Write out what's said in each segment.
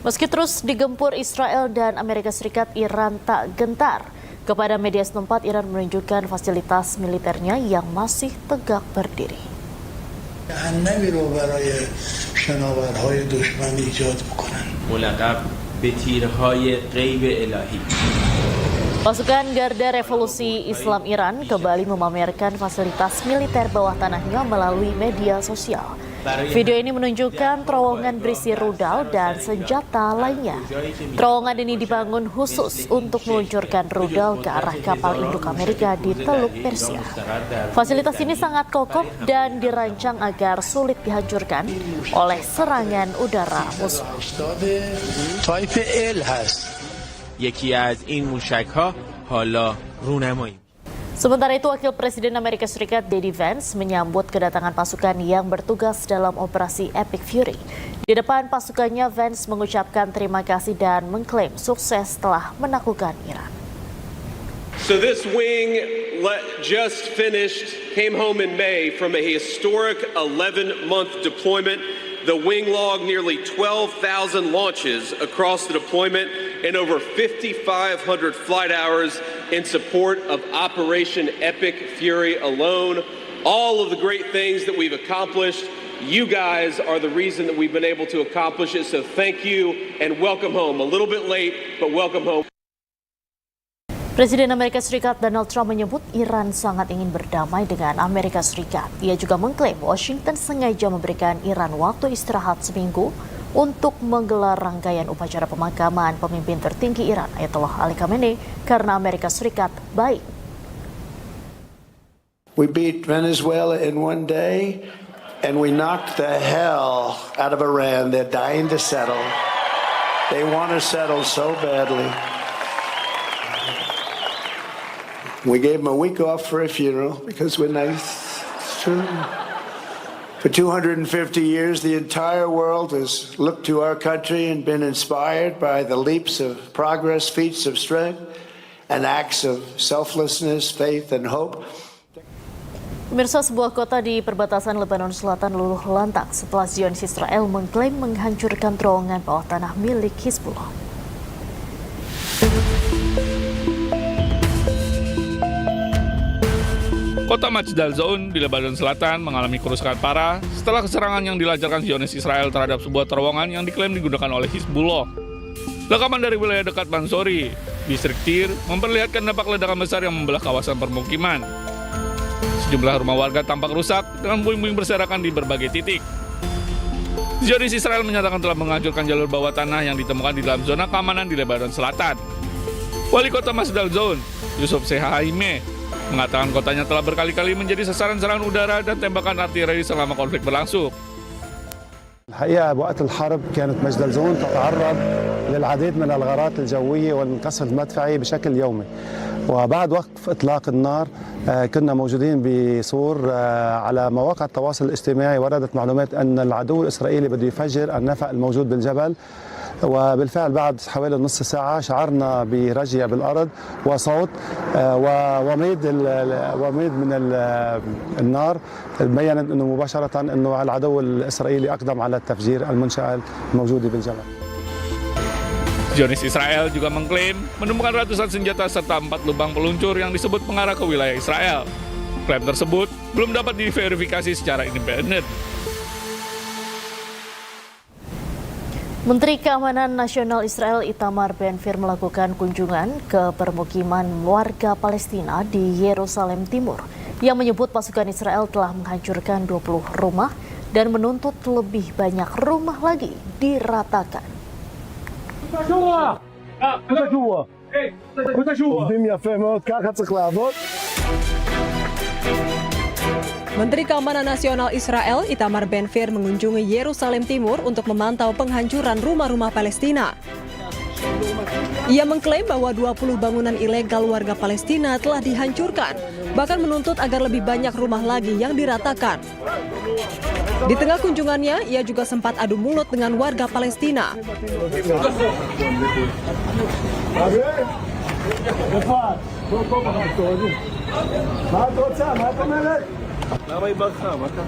Meski terus digempur Israel dan Amerika Serikat, Iran tak gentar. Kepada media setempat, Iran menunjukkan fasilitas militernya yang masih tegak berdiri. Pasukan Garda Revolusi Islam Iran kembali memamerkan fasilitas militer bawah tanahnya melalui media sosial. Video ini menunjukkan terowongan berisi rudal dan senjata lainnya. Terowongan ini dibangun khusus untuk meluncurkan rudal ke arah kapal induk Amerika di Teluk Persia. Fasilitas ini sangat kokoh dan dirancang agar sulit dihancurkan oleh serangan udara musuh. یکی از این موشک‌ها حالا رونمایی. Sementara itu, Wakil Presiden Amerika Serikat J.D. Vance menyambut kedatangan pasukan yang bertugas dalam operasi Epic Fury. Di depan pasukannya, Vance mengucapkan terima kasih dan mengklaim sukses telah menaklukkan Iran. So this wing just finished, came home in May from a historic 11-month deployment. The wing logged nearly 12,000 launches across the deployment and over 5,500 flight hours in support of Operation Epic Fury alone. All of the great things that we've accomplished, you guys are the reason that we've been able to accomplish it. So thank you and welcome home. A little bit late, but welcome home. Presiden Amerika Serikat Donald Trump menyebut Iran sangat ingin berdamai dengan Amerika Serikat. Ia juga mengklaim Washington sengaja memberikan Iran waktu istirahat seminggu untuk menggelar rangkaian upacara pemakaman pemimpin tertinggi Iran, Ayatollah Ali Khamenei, karena Amerika Serikat baik. We beat Venezuela in one day and we knocked the hell out of Iran. They're dying to settle. They want to settle so badly. We gave them a week off for a funeral because we're nice. It's true. For 250 years, the entire world has looked to our country and been inspired by the leaps of progress, feats of strength, and acts of selflessness, faith, and hope. Pemirsa, sebuah kota di perbatasan Lebanon Selatan luluh lantak setelah Zionis Israel mengklaim menghancurkan terowongan bawah tanah milik Hizbullah. Kota Majd al-Zaun di Lebanon Selatan mengalami kerusakan parah setelah serangan yang dilancarkan Zionis Israel terhadap sebuah terowongan yang diklaim digunakan oleh Hizbullah. Rekaman dari wilayah dekat Bansori, distrik Tir, memperlihatkan dampak ledakan besar yang membelah kawasan permukiman. Sejumlah rumah warga tampak rusak dengan puing-puing berserakan di berbagai titik. Zionis Israel menyatakan telah menghancurkan jalur bawah tanah yang ditemukan di dalam zona keamanan di Lebanon Selatan. Wali kota Majd al-Zaun, Yusuf Sehaime, mengatakan kotanya telah berkali-kali menjadi sasaran serangan udara dan tembakan artileri selama konflik berlangsung. الحقيقة بوقت الحرب كانت مجد الزون تتعرض للعديد من الغارات الجوية والقصف المدفعي بشكل يومي. وبعد وقف إطلاق النار كنا موجودين بصور على مواقع التواصل الاجتماعي وردت معلومات أن العدو الإسرائيلي بده يفجر النفق الموجود بالجبل. وبالفعل بعد حوالي نص ساعة شعرنا برجية بالأرض وصوت وميد من النار بيّنت أنه مباشرة أنه العدو الإسرائيلي أقدم على تفجير المنشأة الموجودة بالجبل. Zionis Israel juga mengklaim menemukan ratusan senjata serta 4 lubang peluncur yang disebut mengarah ke wilayah Israel. Klaim tersebut belum dapat diverifikasi secara independen. Menteri Keamanan Nasional Israel Itamar Ben-Gvir melakukan kunjungan ke permukiman warga Palestina di Yerusalem Timur yang menyebut pasukan Israel telah menghancurkan 20 rumah dan menuntut lebih banyak rumah lagi diratakan. Menteri Keamanan Nasional Israel Itamar Ben-Gvir mengunjungi Yerusalem Timur untuk memantau penghancuran rumah-rumah Palestina. Ia mengklaim bahwa 20 bangunan ilegal warga Palestina telah dihancurkan, bahkan menuntut agar lebih banyak rumah lagi yang diratakan. Di tengah kunjungannya, ia juga sempat adu mulut dengan warga Palestina. למה היא ברחה? מה קרה?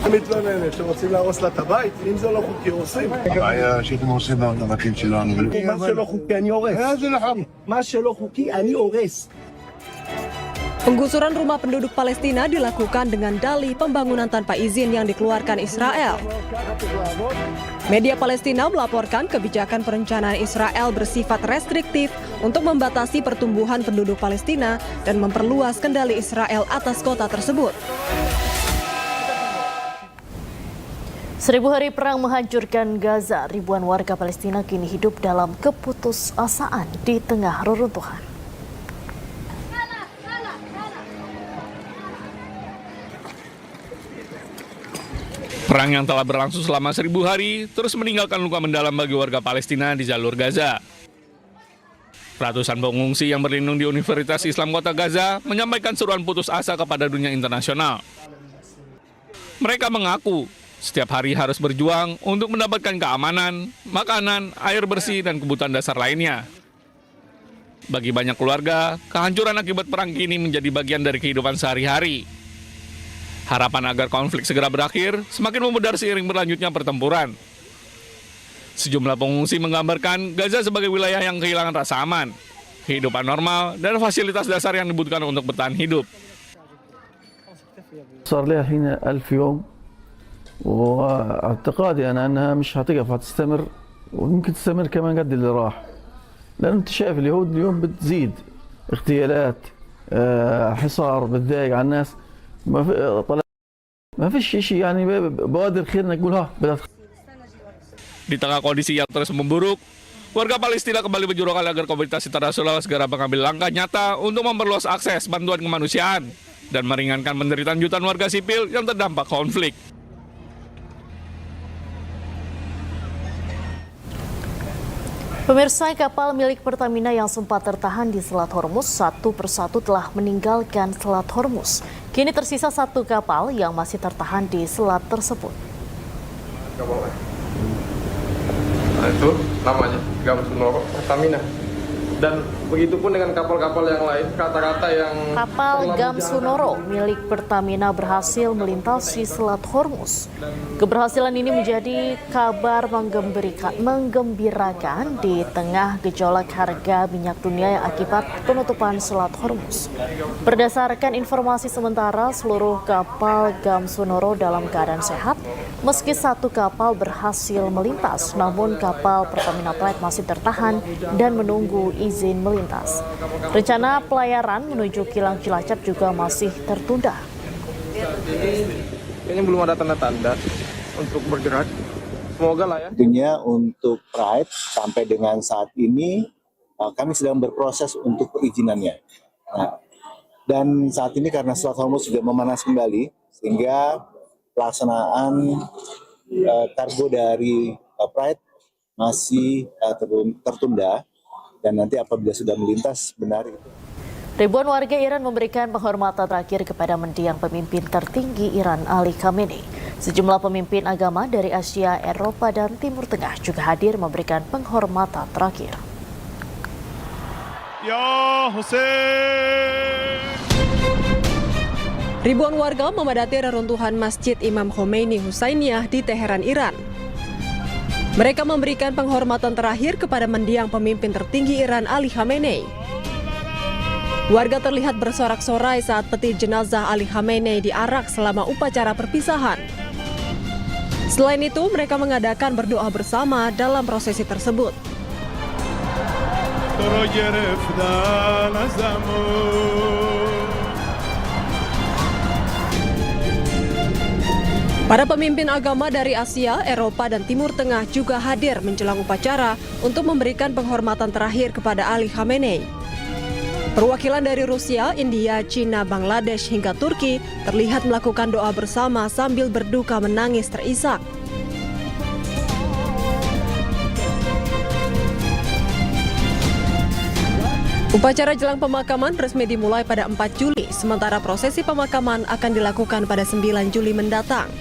היא מתלוננת שרוצים להרוס לה את הבית, אם זה לא חוקי הורסים. הבעיה שאתם הורסים לבתים שלנו. מה שלא חוקי אני הורס. מה שלא חוקי אני הורס. Penggusuran rumah penduduk Palestina dilakukan dengan dalih pembangunan tanpa izin yang dikeluarkan Israel. Media Palestina melaporkan kebijakan perencanaan Israel bersifat restriktif untuk membatasi pertumbuhan penduduk Palestina dan memperluas kendali Israel atas kota tersebut. 1000 hari perang menghancurkan Gaza, ribuan warga Palestina kini hidup dalam keputusasaan di tengah reruntuhan. Perang yang telah berlangsung selama 1000 hari terus meninggalkan luka mendalam bagi warga Palestina di jalur Gaza. Ratusan pengungsi yang berlindung di Universitas Islam Kota Gaza menyampaikan seruan putus asa kepada dunia internasional. Mereka mengaku setiap hari harus berjuang untuk mendapatkan keamanan, makanan, air bersih, dan kebutuhan dasar lainnya. Bagi banyak keluarga, kehancuran akibat perang kini menjadi bagian dari kehidupan sehari-hari. Harapan agar konflik segera berakhir semakin memudar seiring berlanjutnya pertempuran. Sejumlah pengungsi menggambarkan Gaza sebagai wilayah yang kehilangan rasa aman, kehidupan normal, dan fasilitas dasar yang dibutuhkan untuk bertahan hidup. صار لها الحين 1000 يوم واعتقادي أنا أنها مش هتقف هتستمر ويمكن تستمر كمان قد اللي راح لأن أنت شايف اليهود اليوم بتزيد اغتيالات حصار بتضايق على الناس ما فيش شيء يعني بوادر خير نقول ها بدأت. Di tengah kondisi yang terus memburuk, warga Palestina kembali menjurukan agar komunitas internasional segera mengambil langkah nyata untuk memperluas akses bantuan kemanusiaan dan meringankan penderitaan jutaan warga sipil yang terdampak konflik. Pemirsa, kapal milik Pertamina yang sempat tertahan di Selat Hormuz satu persatu telah meninggalkan Selat Hormuz. Kini tersisa satu kapal yang masih tertahan di selat tersebut. Nah, itu namanya Gam Sunoro Pertamina. Dan begitupun dengan kapal-kapal yang lain, rata-rata yang... Kapal Gam Sunoro milik Pertamina berhasil melintasi Selat Hormuz. Keberhasilan ini menjadi kabar menggembirakan di tengah gejolak harga minyak dunia yang akibat penutupan Selat Hormuz. Berdasarkan informasi sementara, seluruh kapal Gam Sunoro dalam keadaan sehat, meski satu kapal berhasil melintas, namun kapal Pertamina Pride masih tertahan dan menunggu izin melintas. Rencana pelayaran menuju Kilang Cilacap juga masih tertunda. Kayaknya belum ada tanda-tanda untuk bergerak. Semoga lah ya. Tentunya untuk Pride sampai dengan saat ini kami sedang berproses untuk perizinannya. Nah, dan saat ini karena Selat Hormuz sudah memanas kembali, sehingga pelaksanaan kargo dari Pride masih tertunda. Dan nanti apabila sudah melintas, benar itu. Ribuan warga Iran memberikan penghormatan terakhir kepada mendiang pemimpin tertinggi Iran, Ali Khamenei. Sejumlah pemimpin agama dari Asia, Eropa, dan Timur Tengah juga hadir memberikan penghormatan terakhir. Ya Hussein. Ribuan warga memadati reruntuhan Masjid Imam Khomeini Husainiyah di Teheran, Iran. Mereka memberikan penghormatan terakhir kepada mendiang pemimpin tertinggi Iran, Ali Khamenei. Warga terlihat bersorak-sorai saat peti jenazah Ali Khamenei diarak selama upacara perpisahan. Selain itu, mereka mengadakan berdoa bersama dalam prosesi tersebut. Para pemimpin agama dari Asia, Eropa, dan Timur Tengah juga hadir menjelang upacara untuk memberikan penghormatan terakhir kepada Ali Khamenei. Perwakilan dari Rusia, India, Cina, Bangladesh, hingga Turki terlihat melakukan doa bersama sambil berduka menangis terisak. Upacara jelang pemakaman resmi dimulai pada 4 Juli, sementara prosesi pemakaman akan dilakukan pada 9 Juli mendatang.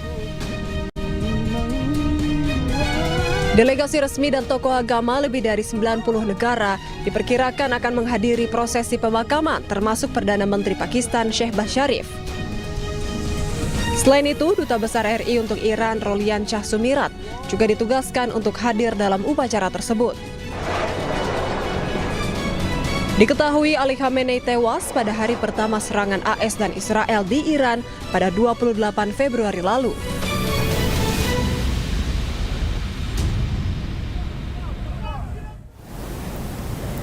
Delegasi resmi dan tokoh agama lebih dari 90 negara diperkirakan akan menghadiri prosesi pemakaman, termasuk Perdana Menteri Pakistan Shehbaz Sharif. Selain itu, Duta Besar RI untuk Iran Rolian Shah Sumirat juga ditugaskan untuk hadir dalam upacara tersebut. Diketahui Ali Khamenei tewas pada hari pertama serangan AS dan Israel di Iran pada 28 Februari lalu.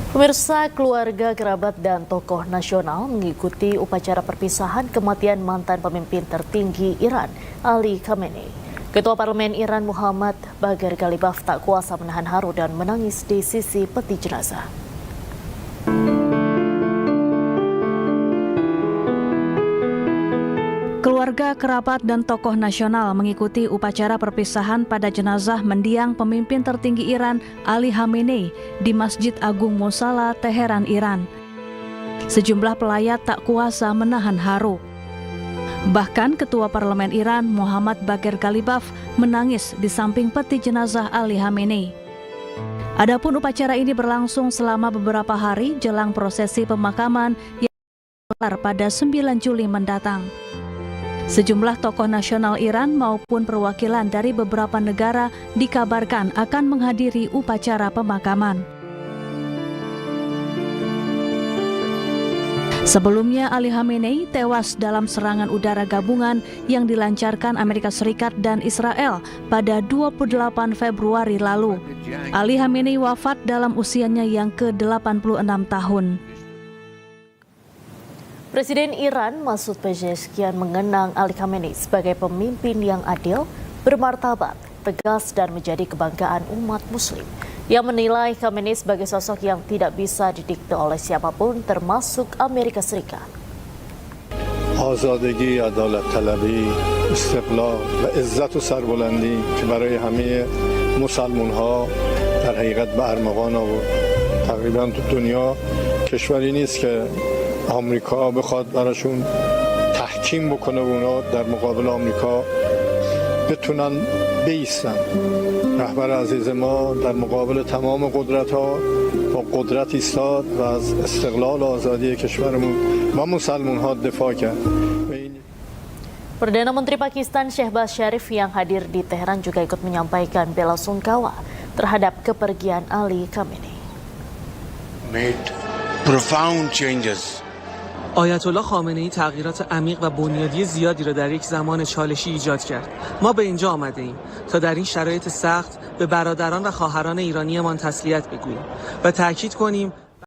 Pemirsa, keluarga, kerabat, dan tokoh nasional mengikuti upacara perpisahan kematian mantan pemimpin tertinggi Iran, Ali Khamenei. Ketua Parlemen Iran Muhammad Bagher Ghalibaf tak kuasa menahan haru dan menangis di sisi peti jenazah. Keluarga, kerabat, dan tokoh nasional mengikuti upacara perpisahan pada jenazah mendiang pemimpin tertinggi Iran, Ali Khamenei, di Masjid Agung Mosala, Teheran, Iran. Sejumlah pelayat tak kuasa menahan haru. Bahkan Ketua Parlemen Iran, Muhammad Bagher Ghalibaf, menangis di samping peti jenazah Ali Khamenei. Adapun upacara ini berlangsung selama beberapa hari jelang prosesi pemakaman yang digelar pada 9 Juli mendatang. Sejumlah tokoh nasional Iran maupun perwakilan dari beberapa negara dikabarkan akan menghadiri upacara pemakaman. Sebelumnya, Ali Khamenei tewas dalam serangan udara gabungan yang dilancarkan Amerika Serikat dan Israel pada 28 Februari lalu. Ali Khamenei wafat dalam usianya yang ke-86 tahun. Presiden Iran Masoud Pezeshkian mengenang Ali Khamenei sebagai pemimpin yang adil, bermartabat, tegas, dan menjadi kebanggaan umat Muslim. Yang menilai Khamenei sebagai sosok yang tidak bisa didikte oleh siapapun, termasuk Amerika Serikat. آزادگی، عدالت طلبی، استقلال و عزت و سربلندی که برای همه مسلمان‌ها در حقیقت به ارمغان آورد. تقریبا تو دنیا کشوری نیست که آمریکا بخواد براشون تحکیم بکنه و اونا در مقابل آمریکا بتونن بایستن. رهبر عزیز ما در مقابل تمام قدرت‌ها با قدرت ایستاد و از استقلال و آزادی کشورمون و مسلمان‌ها دفاع کرد. Perdana Menteri Pakistan Shehbaz Sharif yang hadir di Teheran juga ikut menyampaikan bela sungkawa terhadap kepergian Ali Khamenei. Made profound changes. آیت الله خامنه‌ای تغییرات عمیق و بنیادی زیادی را در یک زمان چالشی ایجاد کرد. ما به اینجا آمده ایم تا در این شرایط سخت به برادران و خواهران ایرانیمان تسلیت بگوییم و تاکید کنیم